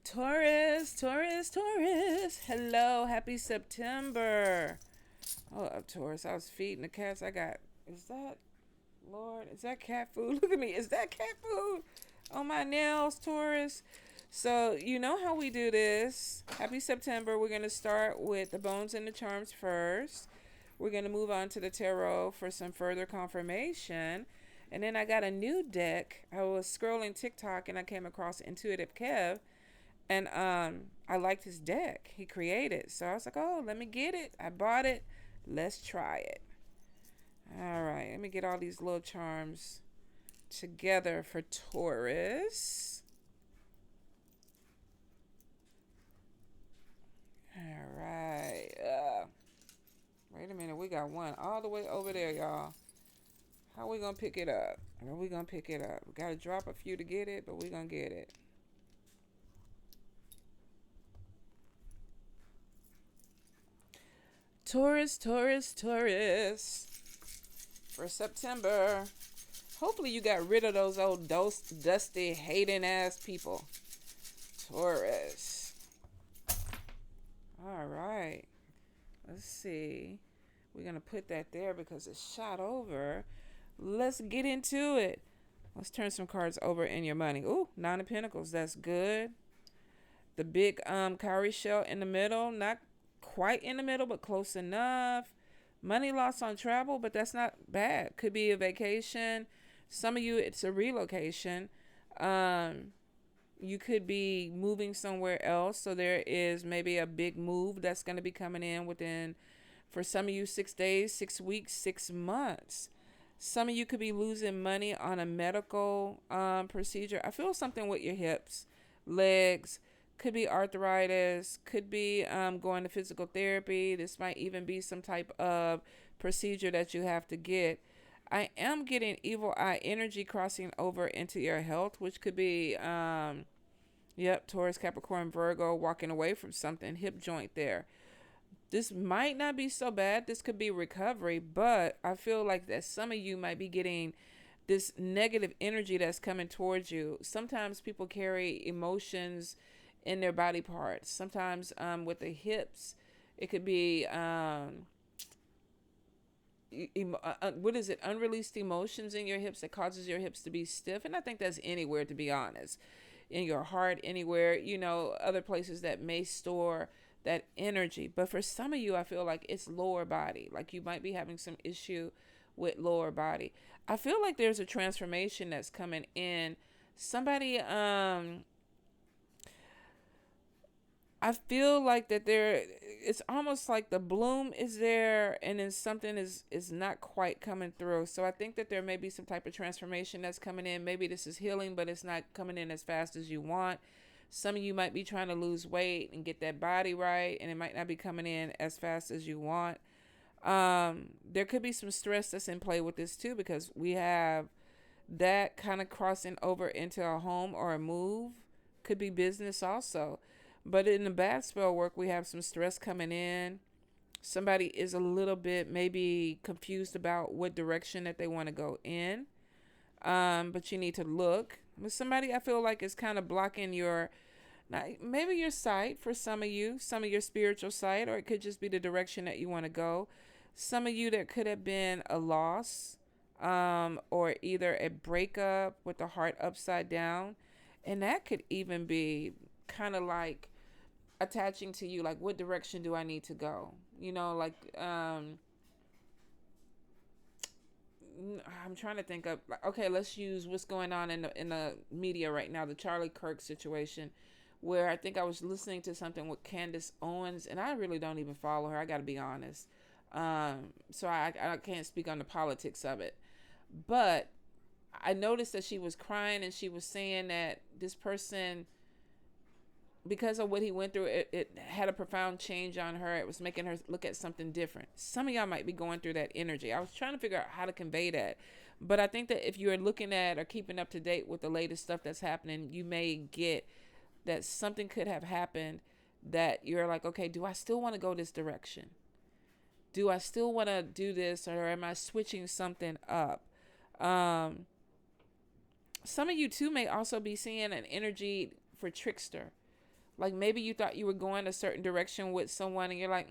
Taurus, Taurus, Taurus. Hello, happy September. Oh, up Taurus. I was feeding the cats. Is that, Lord, is that cat food? Look at me. Is that cat food on my nails, Taurus? So, you know how we do this. Happy September. We're going to start with the bones and the charms first. We're going to move on to the tarot for some further confirmation. And then I got a new deck. I was scrolling TikTok and I came across Intuitive Kev. And I liked his deck he created. So I was like, oh, let me get it. I bought it. Let's try it. All right. Let me get all these little charms together for Taurus. All right. Wait a minute. We got one all the way over there, y'all. How we going to pick it up? How we going to pick it up? We got to drop a few to get it, but we going to get it. Taurus, Taurus, Taurus. For September. Hopefully you got rid of those old dusty, hating ass people. Taurus. All right. Let's see. We're going to put that there because it's shot over. Let's get into it. Let's turn some cards over in your money. Ooh, Nine of Pentacles. That's good. The big cowrie shell in the middle. Not quite in the middle, but close enough. Money loss on travel, but that's not bad. Could be a vacation. Some of you, it's a relocation. You could be moving somewhere else. So there is maybe a big move that's going to be coming in within, for some of you, 6 days, 6 weeks, 6 months. Some of you could be losing money on a medical procedure. I feel something with your hips, legs. Could be arthritis, could be going to physical therapy. This might even be some type of procedure that you have to get. I am getting evil eye energy crossing over into your health, which could be, Taurus, Capricorn, Virgo, walking away from something, hip joint there. This might not be so bad. This could be recovery, but I feel like that some of you might be getting this negative energy that's coming towards you. Sometimes people carry emotions in their body parts. Sometimes with the hips, it could be what is it? Unreleased emotions in your hips that causes your hips to be stiff. And I think that's anywhere, to be honest, in your heart, anywhere, other places that may store that energy. But for some of you, I feel like it's lower body. Like you might be having some issue with lower body. I feel like there's a transformation that's coming in. Somebody I feel like that it's almost like the bloom is there and then something is not quite coming through. So I think that there may be some type of transformation that's coming in. Maybe this is healing, but it's not coming in as fast as you want. Some of you might be trying to lose weight and get that body right, and it might not be coming in as fast as you want. There could be some stress that's in play with this too, because we have that kind of crossing over into a home or a move. Could be business also. But in the bad spell work, we have some stress coming in. Somebody is a little bit maybe confused about what direction that they want to go in. But you need to look. But somebody I feel like is kind of blocking maybe your sight for some of your spiritual sight, or it could just be the direction that you want to go. Some of you, there could have been a loss, or either a breakup with the heart upside down. And that could even be kind of like attaching to you, like what direction do I need to go, I'm trying to think of, okay, let's use what's going on in the media right now, the Charlie Kirk situation, where I think I was listening to something with Candace Owens, and I really don't even follow her, I gotta be honest, so I can't speak on the politics of it, but I noticed that she was crying and she was saying that this person, because of what he went through, it had a profound change on her. It was making her look at something different. Some of y'all might be going through that energy. I was trying to figure out how to convey that. But I think that if you're looking at or keeping up to date with the latest stuff that's happening, you may get that something could have happened that you're like, okay, do I still want to go this direction? Do I still want to do this, or am I switching something up? Some of you too may also be seeing an energy for trickster. Like maybe you thought you were going a certain direction with someone and you're like,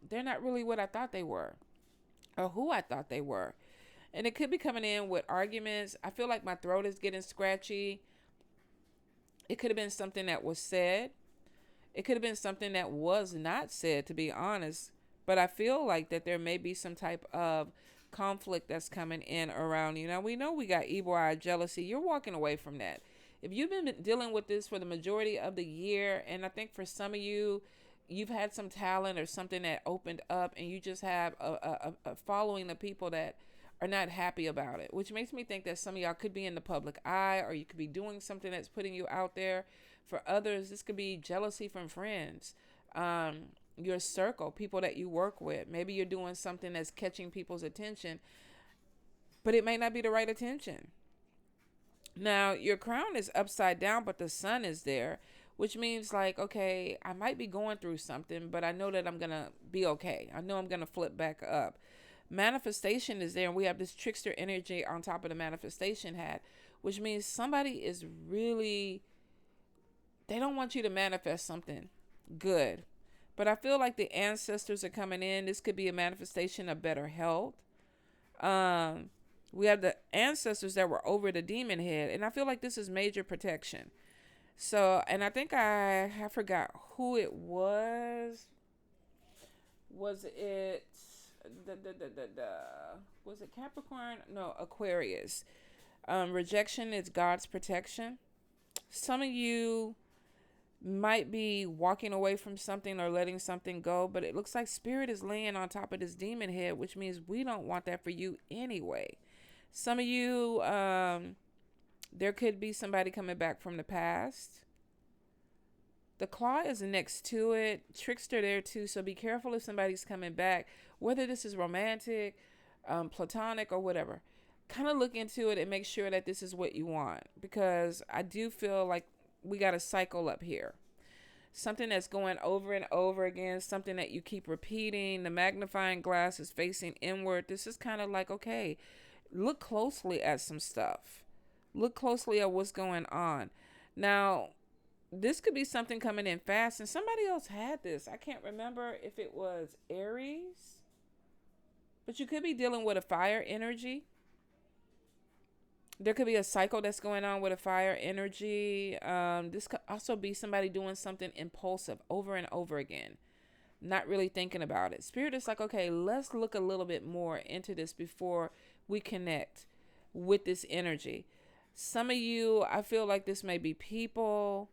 they're not really what I thought they were or who I thought they were. And it could be coming in with arguments. I feel like my throat is getting scratchy. It could have been something that was said. It could have been something that was not said, to be honest. But I feel like that there may be some type of conflict that's coming in around you. Now, we know we got evil eye, jealousy. You're walking away from that. If you've been dealing with this for the majority of the year, and I think for some of you, you've had some talent or something that opened up, and you just have a following of people that are not happy about it, which makes me think that some of y'all could be in the public eye, or you could be doing something that's putting you out there. For others, this could be jealousy from friends, your circle, people that you work with. Maybe you're doing something that's catching people's attention, but it may not be the right attention. Now, your crown is upside down, but the sun is there, which means like, okay, I might be going through something, but I know that I'm going to be okay. I know I'm going to flip back up. Manifestation is there, and we have this trickster energy on top of the manifestation hat, which means somebody is really, they don't want you to manifest something good. But I feel like the ancestors are coming in. This could be a manifestation of better health. We have the ancestors that were over the demon head, and I feel like this is major protection. So, and I think I forgot who it was. Was it was it Capricorn? No, Aquarius. Rejection is God's protection. Some of you might be walking away from something or letting something go, but it looks like spirit is laying on top of this demon head, which means we don't want that for you anyway. Some of you, there could be somebody coming back from the past. The claw is next to it. Trickster there too. So be careful if somebody's coming back, whether this is romantic, platonic, or whatever. Kind of look into it and make sure that this is what you want, because I do feel like we got a cycle up here. Something that's going over and over again, something that you keep repeating. The magnifying glass is facing inward. This is kind of like, okay, look closely at some stuff. Look closely at what's going on. Now, this could be something coming in fast, and somebody else had this. I can't remember if it was Aries, but you could be dealing with a fire energy. There could be a cycle that's going on with a fire energy. This could also be somebody doing something impulsive over and over again, not really thinking about it. Spirit is like, okay, let's look a little bit more into this before we connect with this energy. Some of you, I feel like this may be people.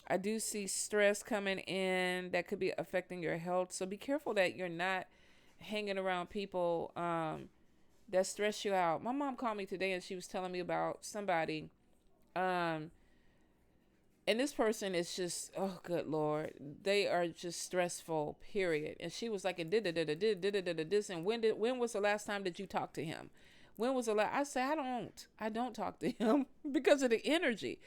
I do see stress coming in that could be affecting your health. So be careful that you're not hanging around people that stress you out. My mom called me today and she was telling me about somebody. And this person is just, oh, good Lord. They are just stressful, period. And she was like, and this. And when was the last time that you talked to him? When was the last? I said, I don't talk to him because of the energy.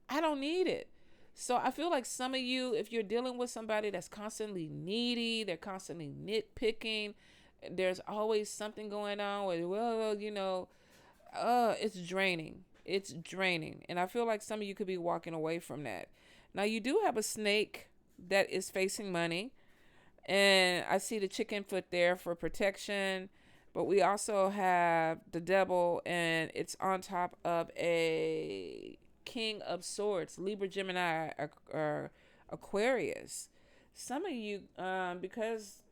I don't need it. So I feel like some of you, if you're dealing with somebody that's constantly needy, they're constantly nitpicking, there's always something going on with, well, it's draining. It's draining. And I feel like some of you could be walking away from that. Now, you do have a snake that is facing money. And I see the chicken foot there for protection. But we also have the devil, and it's on top of a King of Swords, Libra, Gemini, or Aquarius. Some of you, because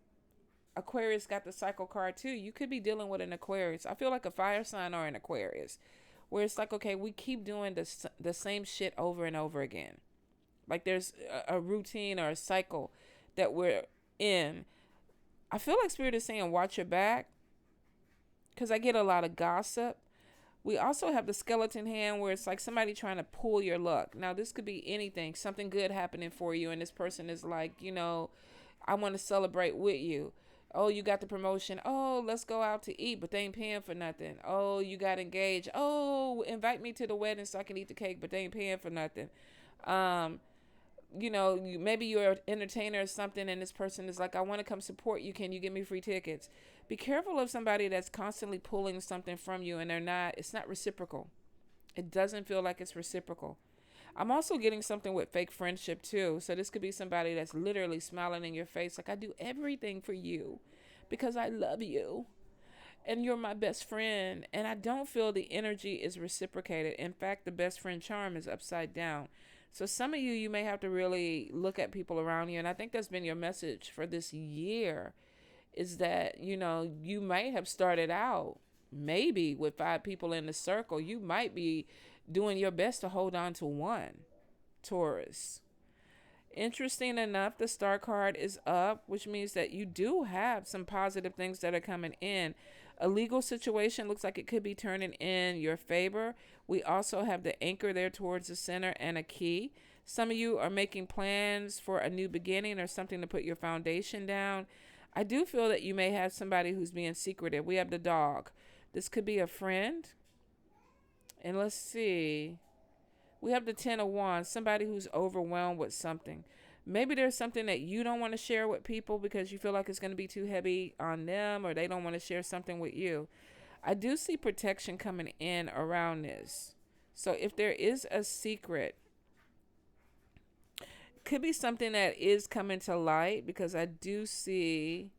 Aquarius got the cycle card too, you could be dealing with an Aquarius. I feel like a fire sign or an Aquarius, where it's like, okay, we keep doing the same shit over and over again. Like there's a routine or a cycle that we're in. I feel like Spirit is saying, watch your back, because I get a lot of gossip. We also have the skeleton hand, where it's like somebody trying to pull your luck. Now, this could be anything, something good happening for you, and this person is like, I want to celebrate with you. Oh, you got the promotion. Oh, let's go out to eat, but they ain't paying for nothing. Oh, you got engaged. Oh, invite me to the wedding so I can eat the cake, but they ain't paying for nothing. Maybe you're an entertainer or something, and this person is like, I want to come support you. Can you give me free tickets? Be careful of somebody that's constantly pulling something from you, and it's not reciprocal. It doesn't feel like it's reciprocal. I'm also getting something with fake friendship too. So this could be somebody that's literally smiling in your face like, I do everything for you because I love you and you're my best friend. And I don't feel the energy is reciprocated. In fact, the best friend charm is upside down. So some of you may have to really look at people around you. And I think that's been your message for this year, is that, you might have started out maybe with 5 people in the circle. You might be doing your best to hold on to one, Taurus. Interesting enough, the star card is up, which means that you do have some positive things that are coming in. A legal situation looks like it could be turning in your favor. We also have the anchor there towards the center and a key. Some of you are making plans for a new beginning or something to put your foundation down. I do feel that you may have somebody who's being secretive. We have the dog. This could be a friend. And let's see. We have the 10 of Wands, somebody who's overwhelmed with something. Maybe there's something that you don't want to share with people because you feel like it's going to be too heavy on them, or they don't want to share something with you. I do see protection coming in around this. So if there is a secret, could be something that is coming to light, because I do see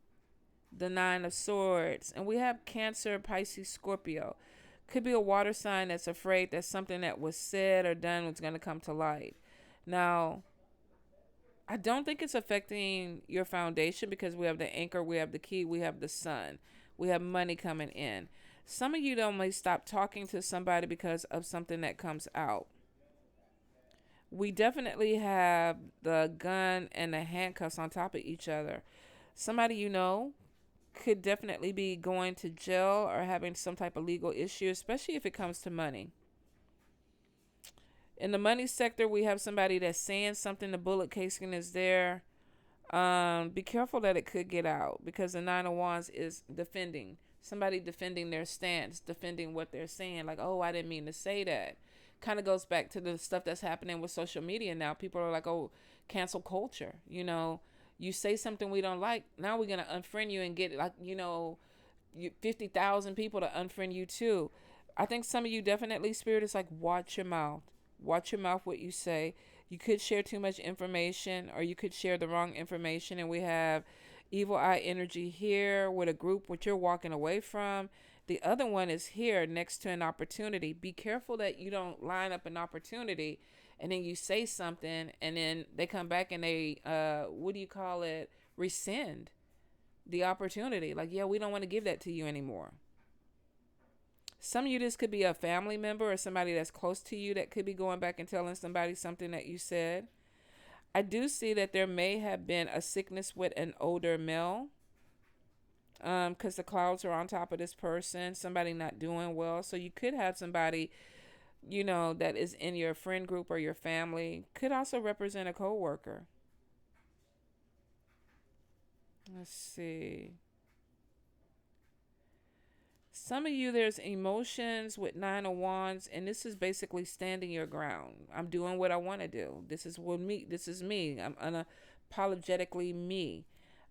the 9 of Swords. And we have Cancer, Pisces, Scorpio. Could be a water sign that's afraid that something that was said or done was going to come to light. Now, I don't think it's affecting your foundation, because we have the anchor, we have the key, we have the sun, we have money coming in. Some of you don't may stop talking to somebody because of something that comes out. We definitely have the gun and the handcuffs on top of each other. Somebody could definitely be going to jail or having some type of legal issue, especially if it comes to money. In the money sector, we have somebody that's saying something. The bullet casing is there. Be careful that it could get out, because the 9 of Wands is defending. Somebody defending their stance, defending what they're saying. Like, oh, I didn't mean to say that. Kind of goes back to the stuff that's happening with social media now. People are like, oh, cancel culture. You say something we don't like, now we're going to unfriend you and get 50,000 people to unfriend you too. I think some of you definitely, Spirit is like, watch your mouth. Watch your mouth, what you say. You could share too much information, or you could share the wrong information. And we have evil eye energy here with a group which you're walking away from. The other one is here next to an opportunity. Be careful that you don't line up an opportunity and then you say something and then they come back and they, rescind the opportunity. Like, yeah, we don't want to give that to you anymore. Some of you, this could be a family member or somebody that's close to you that could be going back and telling somebody something that you said. I do see that there may have been a sickness with an older male, because the clouds are on top of this person, somebody not doing well. So you could have somebody, that is in your friend group or your family. Could also represent a coworker. Let's see. Some of you, there's emotions with 9 of Wands, and this is basically standing your ground. I'm doing what I want to do. This is me. This is me. I'm unapologetically me.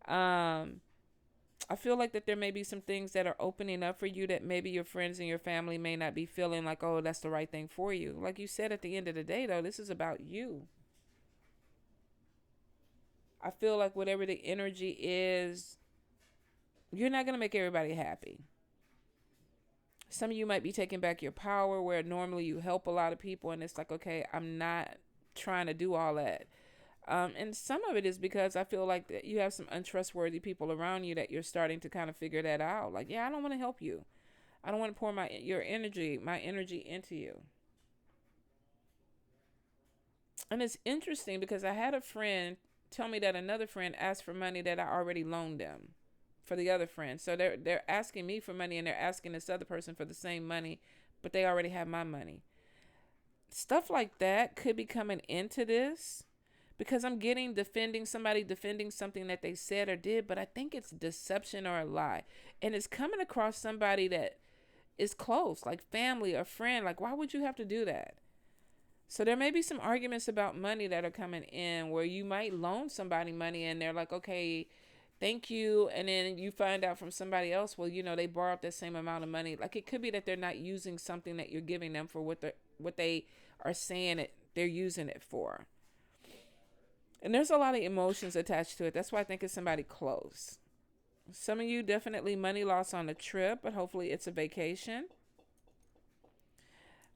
I feel like that there may be some things that are opening up for you that maybe your friends and your family may not be feeling like, oh, that's the right thing for you. Like you said, at the end of the day, though, this is about you. I feel like whatever the energy is, you're not going to make everybody happy. Some of you might be taking back your power, where normally you help a lot of people, and it's like, okay, I'm not trying to do all that. And some of it is because I feel like that you have some untrustworthy people around you that you're starting to kind of figure that out. Like, yeah, I don't want to help you. I don't want to pour my energy into you. And it's interesting because I had a friend tell me that another friend asked for money that I already loaned them for the other friend. So they're asking me for money, and they're asking this other person for the same money, but they already have my money. Stuff like that could be coming into this, because I'm getting defending something that they said or did, but I think it's deception or a lie. And it's coming across somebody that is close, like family or friend. Like, why would you have to do that? So there may be some arguments about money that are coming in, where you might loan somebody money and they're like, okay, thank you. And then you find out from somebody else, well, they borrowed the same amount of money. Like, it could be that they're not using something that you're giving them for what they are saying it they're using it for. And there's a lot of emotions attached to it. That's why I think it's somebody close. Some of you definitely money loss on a trip, but hopefully it's a vacation.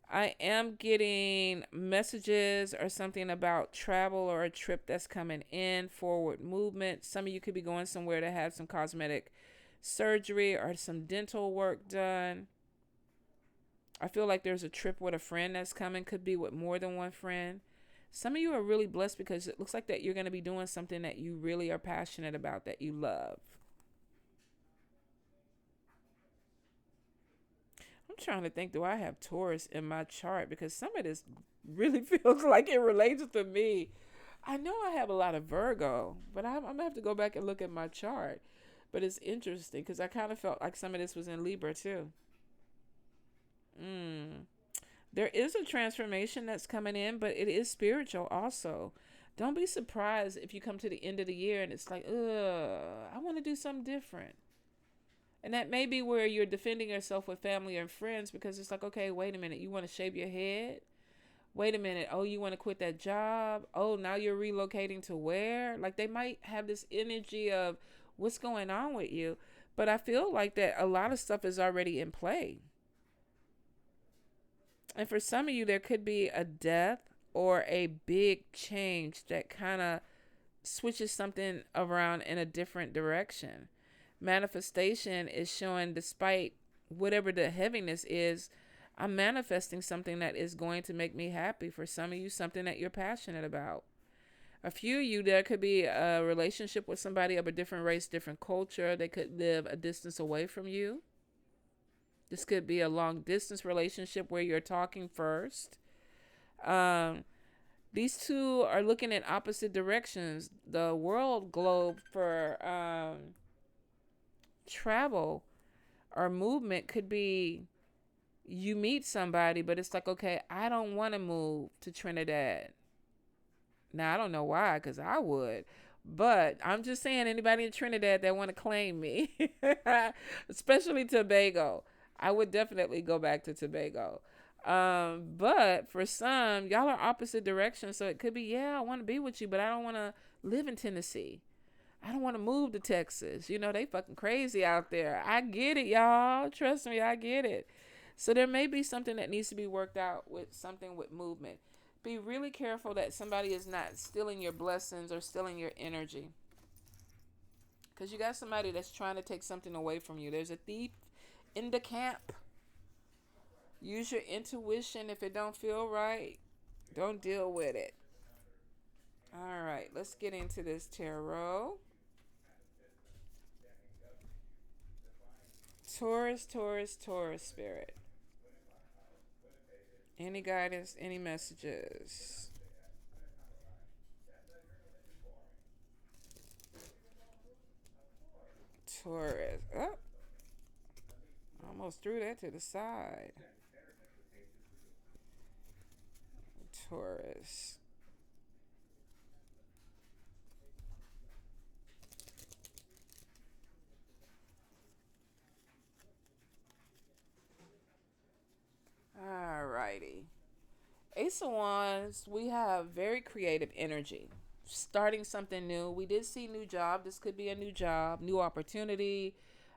I am getting messages or something about travel or a trip that's coming in, forward movement. Some of you could be going somewhere to have some cosmetic surgery or some dental work done. I feel like there's a trip with a friend that's coming, could be with more than one friend. Some of you are really blessed because it looks like that you're going to be doing something that you really are passionate about, that you love. I'm trying to think, do I have Taurus in my chart? Because some of this really feels like it relates to me. I know I have a lot of Virgo, but I'm going to have to go back and look at my chart. But it's interesting because I kind of felt like some of this was in Libra too. There is a transformation that's coming in, but it is spiritual also. Don't be surprised if you come to the end of the year and it's like, I want to do something different. And that may be where you're defending yourself with family or friends because it's like, okay, wait a minute. You want to shave your head? Wait a minute. Oh, you want to quit that job? Oh, now you're relocating to where? Like they might have this energy of what's going on with you. But I feel like that a lot of stuff is already in play. And for some of you, there could be a death or a big change that kind of switches something around in a different direction. Manifestation is showing, despite whatever the heaviness is, I'm manifesting something that is going to make me happy. For some of you, something that you're passionate about. A few of you, there could be a relationship with somebody of a different race, different culture. They could live a distance away from you. This could be a long distance relationship where you're talking first. These two are looking in opposite directions. The world globe for travel or movement could be you meet somebody, but it's like, okay, I don't want to move to Trinidad. Now, I don't know why, because I would. But I'm just saying, anybody in Trinidad that want to claim me, especially Tobago, I would definitely go back to Tobago. But for some, y'all are opposite directions. So it could be, yeah, I want to be with you, but I don't want to live in Tennessee. I don't want to move to Texas. You know, they fucking crazy out there. I get it, y'all. Trust me, I get it. So there may be something that needs to be worked out with something with movement. Be really careful that somebody is not stealing your blessings or stealing your energy. Because you got somebody that's trying to take something away from you. There's a thief in the camp. Use your intuition. If it don't feel right, don't deal with it. All right, let's get into this tarot. Taurus, Taurus, Taurus spirit. Any guidance, any messages? Taurus. Oh, almost threw that to the side. Taurus. Alrighty. Ace of Wands, we have very creative energy. Starting something new. We did see new job. This could be a new job, new opportunity,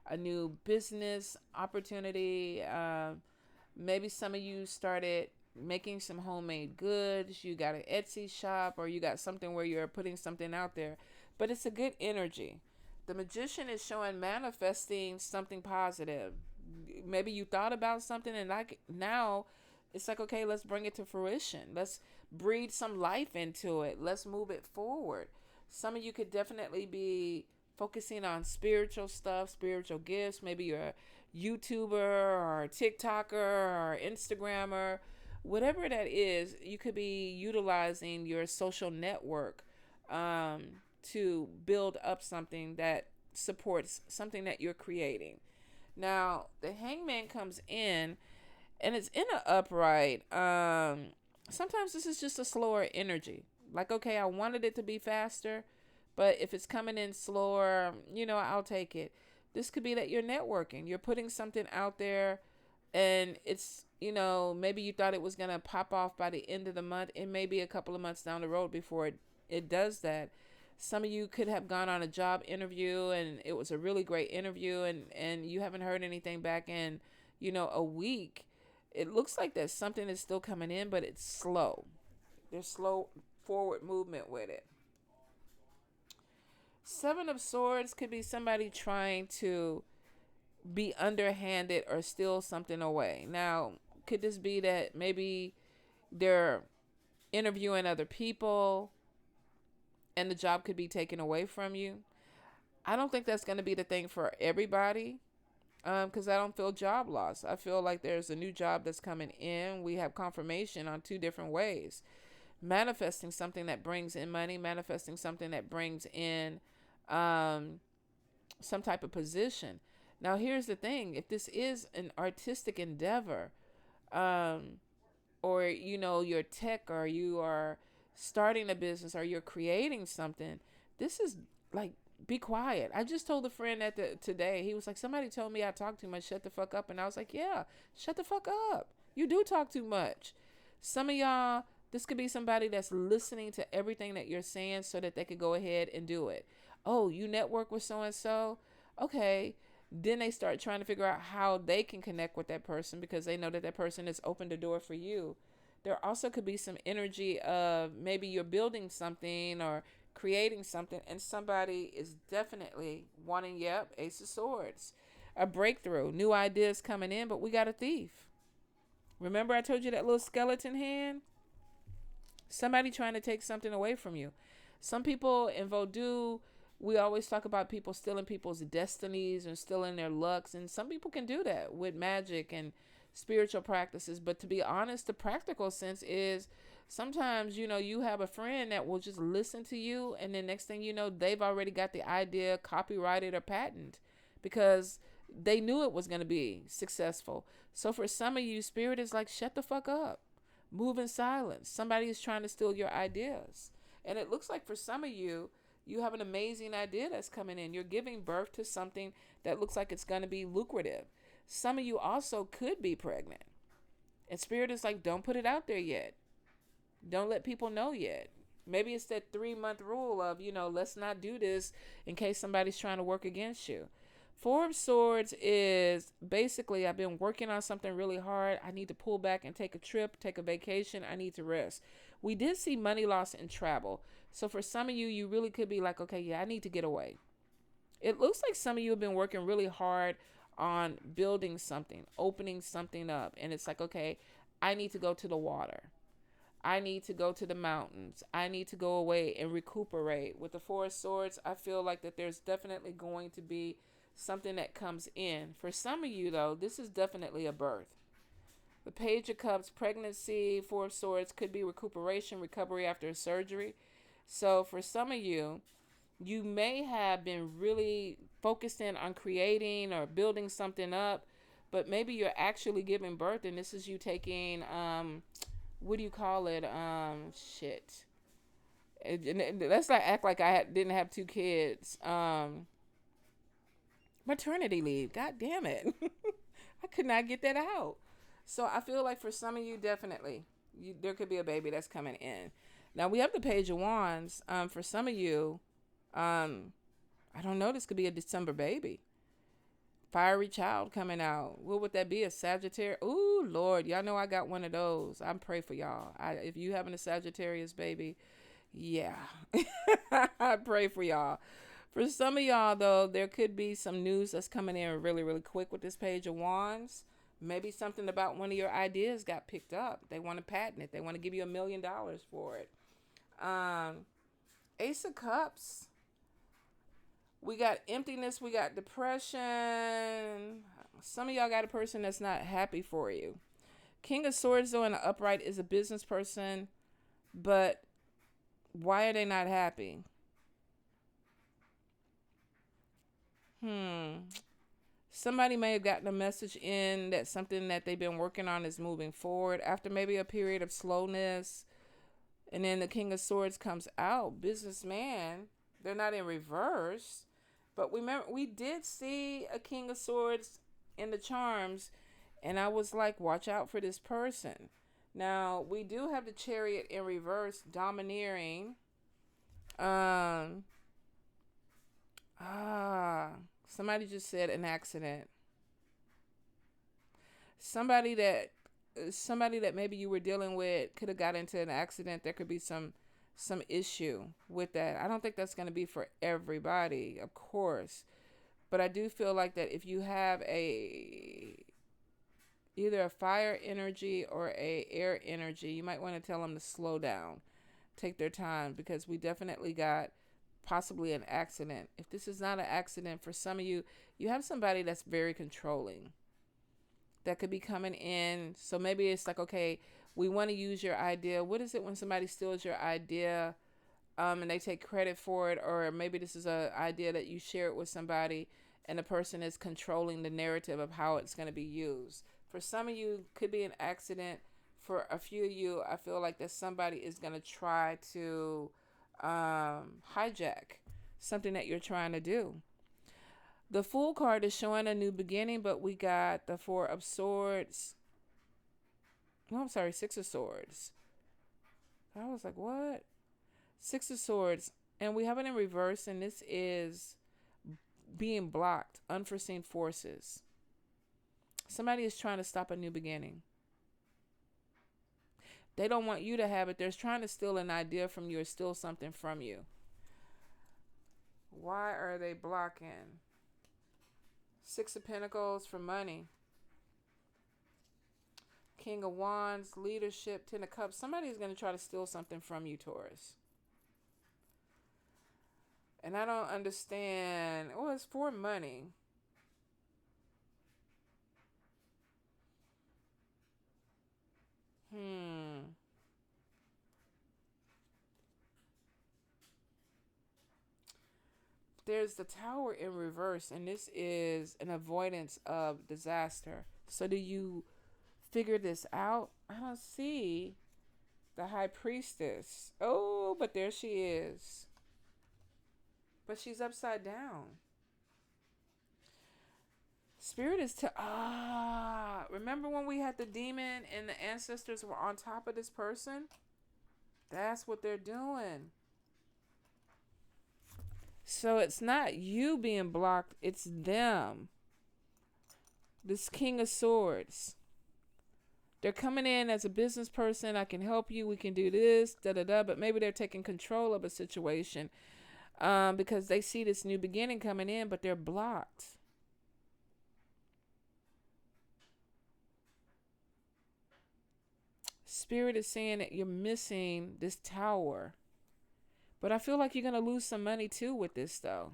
a new business opportunity. Maybe some of you started making some homemade goods. You got an Etsy shop or you got something where you're putting something out there. But it's a good energy. The Magician is showing manifesting something positive. Maybe you thought about something and like now it's like, okay, let's bring it to fruition. Let's breathe some life into it. Let's move it forward. Some of you could definitely be focusing on spiritual stuff, spiritual gifts. Maybe you're a YouTuber or a TikToker or Instagrammer. Whatever that is, you could be utilizing your social network to build up something that supports something that you're creating. Now, the Hangman comes in and it's in an upright. Sometimes this is just a slower energy. Like, okay, I wanted it to be faster, but if it's coming in slower, I'll take it. This could be that you're networking. You're putting something out there and it's maybe you thought it was going to pop off by the end of the month. It may be a couple of months down the road before it does that. Some of you could have gone on a job interview and it was a really great interview, and you haven't heard anything back in, a week. It looks like that something is still coming in, but it's slow. There's slow forward movement with it. Seven of Swords could be somebody trying to be underhanded or steal something away. Now, could this be that maybe they're interviewing other people and the job could be taken away from you? I don't think that's going to be the thing for everybody, because I don't feel job loss. I feel like there's a new job that's coming in. We have confirmation on two different ways. Manifesting something that brings in money, manifesting something that brings in some type of position. Now, here's the thing. If this is an artistic endeavor, or, you're tech, or you are starting a business, or you're creating something, this is like, be quiet. I just told a friend today, he was like, somebody told me I talk too much, shut the fuck up. And I was like, yeah, shut the fuck up. You do talk too much. Some of y'all, this could be somebody that's listening to everything that you're saying so that they could go ahead and do it. Oh, you network with so-and-so? Okay. Then they start trying to figure out how they can connect with that person because they know that that person has opened the door for you. There also could be some energy of maybe you're building something or creating something and somebody is definitely wanting, Ace of Swords. A breakthrough, new ideas coming in, but we got a thief. Remember I told you that little skeleton hand? Somebody trying to take something away from you. Some people in Vodou, we always talk about people stealing people's destinies and stealing their lucks. And some people can do that with magic and spiritual practices. But to be honest, the practical sense is sometimes, you have a friend that will just listen to you. And then next thing you know, they've already got the idea copyrighted or patented because they knew it was going to be successful. So for some of you, spirit is like, shut the fuck up. Move in silence. Somebody is trying to steal your ideas. And it looks like for some of you, you have an amazing idea that's coming in. You're giving birth to something that looks like it's going to be lucrative. Some of you also could be pregnant. And spirit is like, don't put it out there yet. Don't let people know yet. Maybe it's that 3-month rule of, let's not do this in case somebody's trying to work against you. Four of Swords is basically, I've been working on something really hard. I need to pull back and take a trip, take a vacation. I need to rest. We did see money loss and travel. So for some of you, you really could be like, okay, yeah, I need to get away. It looks like some of you have been working really hard on building something, opening something up. And it's like, okay, I need to go to the water. I need to go to the mountains. I need to go away and recuperate. With the Four of Swords, I feel like that there's definitely going to be something that comes in. For some of you, though, this is definitely a birth. The Page of Cups, pregnancy, Four of Swords could be recuperation, recovery after a surgery. So for some of you, you may have been really focused in on creating or building something up, but maybe you're actually giving birth, and this is you taking, what do you call it? Shit. Let's not act like I didn't have 2 kids. Maternity leave. God damn it. I could not get that out. So I feel like for some of you, definitely, there could be a baby that's coming in. Now we have the Page of Wands. For some of you, I don't know, this could be a December baby. Fiery child coming out. What would that be? A Sagittarius? Ooh, Lord. Y'all know I got one of those. I pray for y'all. If you having a Sagittarius baby, yeah. I pray for y'all. For some of y'all, though, there could be some news that's coming in really, really quick with this Page of Wands. Maybe something about one of your ideas got picked up. They want to patent it. They want to give you $1 million for it. Ace of Cups. We got emptiness. We got depression. Some of y'all got a person that's not happy for you. King of Swords, though, in the upright is a business person. But why are they not happy? Somebody may have gotten a message in that something that they've been working on is moving forward after maybe a period of slowness. And then the King of Swords comes out. Businessman. They're not in reverse. But remember, we did see a King of Swords in the charms. And I was like, watch out for this person. Now, we do have the Chariot in reverse, domineering. Um, ah, Somebody just said an accident. Somebody that maybe you were dealing with could have got into an accident. There could be some issue with that. I don't think that's going to be for everybody, of course, but I do feel like that if you have either a fire energy or a air energy, you might want to tell them to slow down, take their time, because we definitely got possibly an accident. If this is not an accident, for some of you, you have somebody that's very controlling that could be coming in. So maybe it's like, okay, we want to use your idea. What is it when somebody steals your idea and they take credit for it? Or maybe this is an idea that you share it with somebody and the person is controlling the narrative of how it's going to be used. For some of you, could be an accident. For a few of you, I feel like that somebody is going to try to hijack something that you're trying to do. The Fool card is showing a new beginning, but we got the Four of Swords. No, I'm sorry, Six of Swords. I was like, what? Six of Swords. And we have it in reverse, and this is being blocked, unforeseen forces. Somebody is trying to stop a new beginning. They don't want you to have it. They're trying to steal an idea from you or steal something from you. Why are they blocking? Six of Pentacles for money. King of Wands, leadership, Ten of Cups. Somebody is going to try to steal something from you, Taurus. And I don't understand. Oh, it's for money. There's the Tower in reverse, and this is an avoidance of disaster. So do you figure this out? I don't see the High Priestess. Oh, but there she is. But she's upside down. Spirit is remember when we had the demon and the ancestors were on top of this person? That's what they're doing. So it's not you being blocked, it's them. This King of Swords. They're coming in as a business person. I can help you. We can do this, But maybe they're taking control of a situation because they see this new beginning coming in, but they're blocked. Spirit is saying that you're missing this tower. But I feel like you're going to lose some money too with this, though.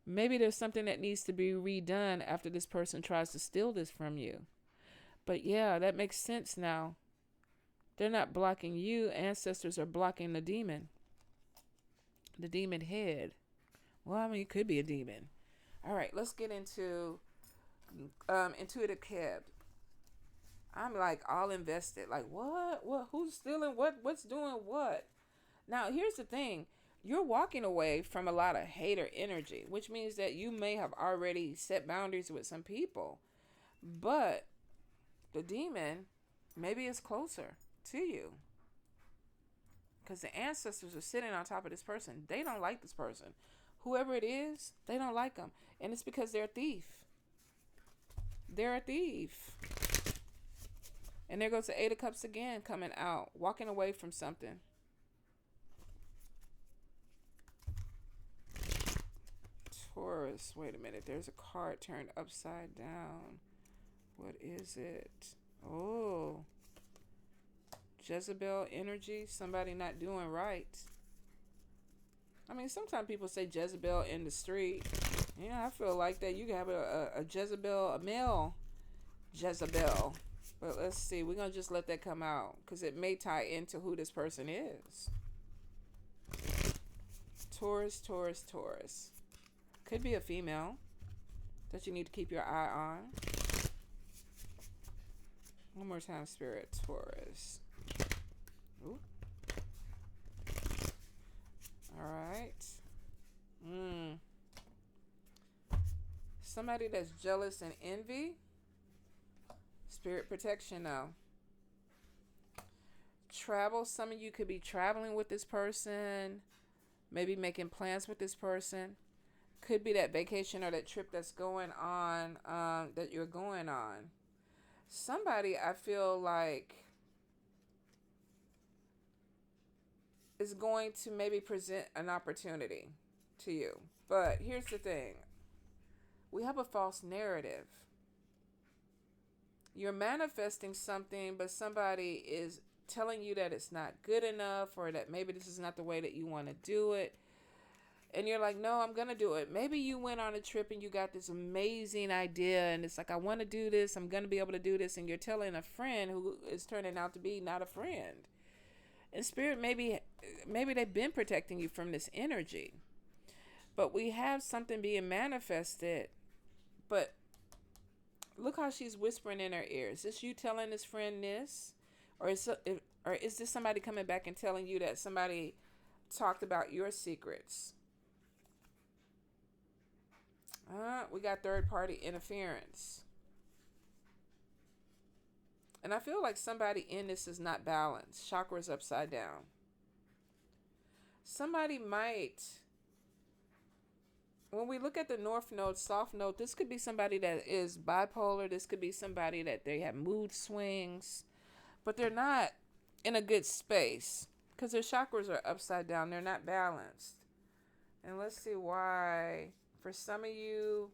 Maybe there's something that needs to be redone after this person tries to steal this from you. But yeah, that makes sense now. They're not blocking you. Ancestors are blocking the demon. The demon head. Well, I mean, it could be a demon. All right, let's get into intuitive Keb. I'm like all invested. Like, what? Who's stealing what? What's doing what? Now, here's the thing. You're walking away from a lot of hater energy, which means that you may have already set boundaries with some people. But the demon maybe is closer to you. Because the ancestors are sitting on top of this person. They don't like this person. Whoever it is, they don't like them. And it's because they're a thief. They're a thief. And there goes the Eight of Cups again coming out. Walking away from something. Taurus. Wait a minute. There's a card turned upside down. What is it? Oh. Jezebel energy. Somebody not doing right. I mean, sometimes people say Jezebel in the street. Yeah, I feel like that. You can have a Jezebel, a male Jezebel. But let's see. We're going to just let that come out. Because it may tie into who this person is. Taurus, Taurus, Taurus. Could be a female that you need to keep your eye on. One more time, Spirit. Taurus. Ooh. All right. Somebody that's jealous and envy. Spirit protection now. Travel. Some of you could be traveling with this person. Maybe making plans with this person. Could be that vacation or that trip that's going on, that you're going on. Somebody, I feel like, is going to maybe present an opportunity to you. But here's the thing. We have a false narrative. You're manifesting something, but somebody is telling you that it's not good enough, or that maybe this is not the way that you want to do it. And you're like, no, I'm going to do it. Maybe you went on a trip and you got this amazing idea, and it's like, I want to do this. I'm going to be able to do this. And you're telling a friend who is turning out to be not a friend. And Spirit, maybe they've been protecting you from this energy. But we have something being manifested. But look how she's whispering in her ear. Is this you telling this friend this? Or is this somebody coming back and telling you that somebody talked about your secrets? We got third party interference. And I feel like somebody in this is not balanced. Chakras upside down. Somebody might, when we look at the North Node, South Node, this could be somebody that is bipolar. This could be somebody that they have mood swings, but they're not in a good space because their chakras are upside down. They're not balanced. And let's see why. For some of you,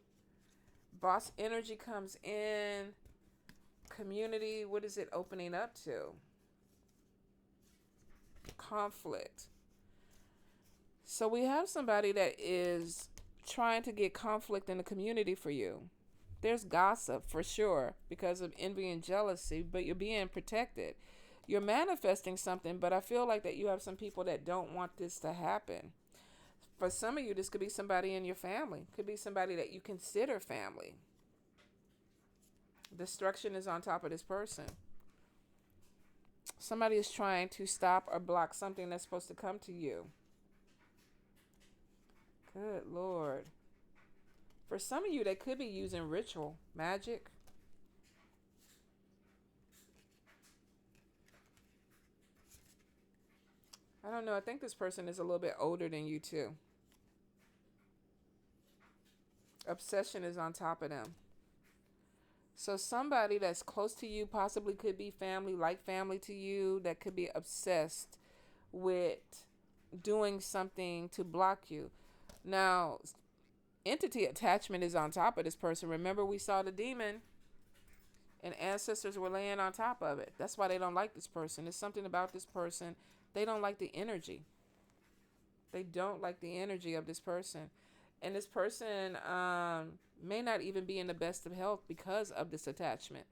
boss energy comes in. Community, what is it opening up to? Conflict. So we have somebody that is trying to get conflict in the community for you. There's gossip for sure because of envy and jealousy, but you're being protected. You're manifesting something, but I feel like that you have some people that don't want this to happen. For some of you, this could be somebody in your family. Could be somebody that you consider family. Destruction is on top of this person. Somebody is trying to stop or block something that's supposed to come to you. Good Lord. For some of you, they could be using ritual magic. I don't know. I think this person is a little bit older than you too. Obsession is on top of them. So somebody that's close to you possibly could be family, like family to you, that could be obsessed with doing something to block you. Now, entity attachment is on top of this person. Remember, we saw the demon and ancestors were laying on top of it. That's why they don't like this person. There's something about this person. They don't like the energy. They don't like the energy of this person. And this person may not even be in the best of health because of this attachment.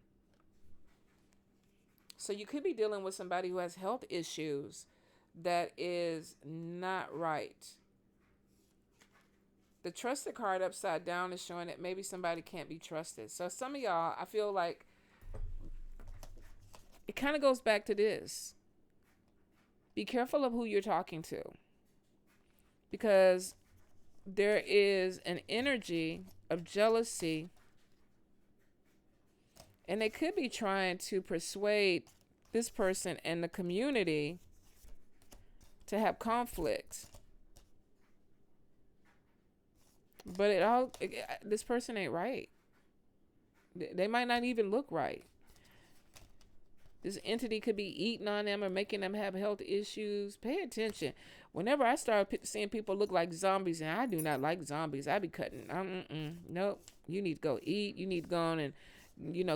So you could be dealing with somebody who has health issues that is not right. The trusted card upside down is showing that maybe somebody can't be trusted. So some of y'all, I feel like it kind of goes back to this. Be careful of who you're talking to. Because there is an energy of jealousy, and they could be trying to persuade this person and the community to have conflict. But this person ain't right. They might not even look right. This entity could be eating on them or making them have health issues. Pay attention. Whenever I start seeing people look like zombies, and I do not like zombies, I be cutting. Nope. You need to go eat. You need to go on and,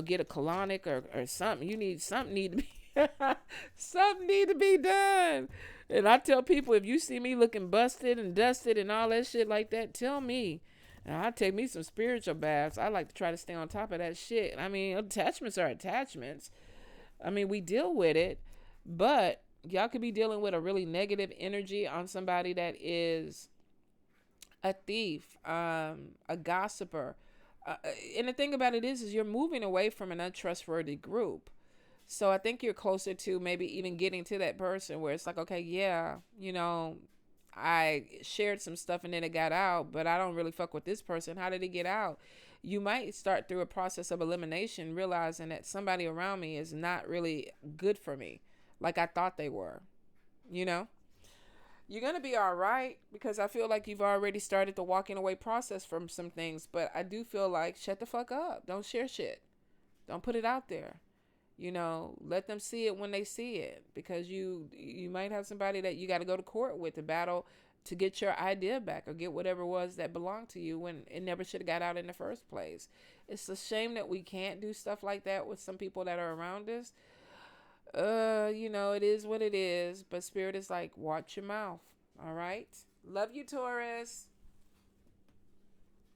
get a colonic or something. Something need to be something need to be done. And I tell people, if you see me looking busted and dusted and all that shit like that, tell me. And I'll take me some spiritual baths. I like to try to stay on top of that shit. I mean, attachments are attachments. I mean, we deal with it, but y'all could be dealing with a really negative energy on somebody that is a thief, a gossiper. And the thing about it is you're moving away from an untrustworthy group. So I think you're closer to maybe even getting to that person where it's like, okay, yeah, I shared some stuff and then it got out, but I don't really fuck with this person. How did it get out? you might start through a process of elimination, realizing that somebody around me is not really good for me like I thought they were. You know, you're going to be all right, because I feel like you've already started the walking away process from some things. But I do feel like, shut the fuck up. Don't share shit. Don't put it out there. You know, let them see it when they see it, because you might have somebody that you got to go to court with to battle to get your idea back, or get whatever it was that belonged to you when it never should have got out in the first place. It's a shame that we can't do stuff like that with some people that are around us. You know, it is what it is, but Spirit is like, watch your mouth. All right. Love you, Taurus.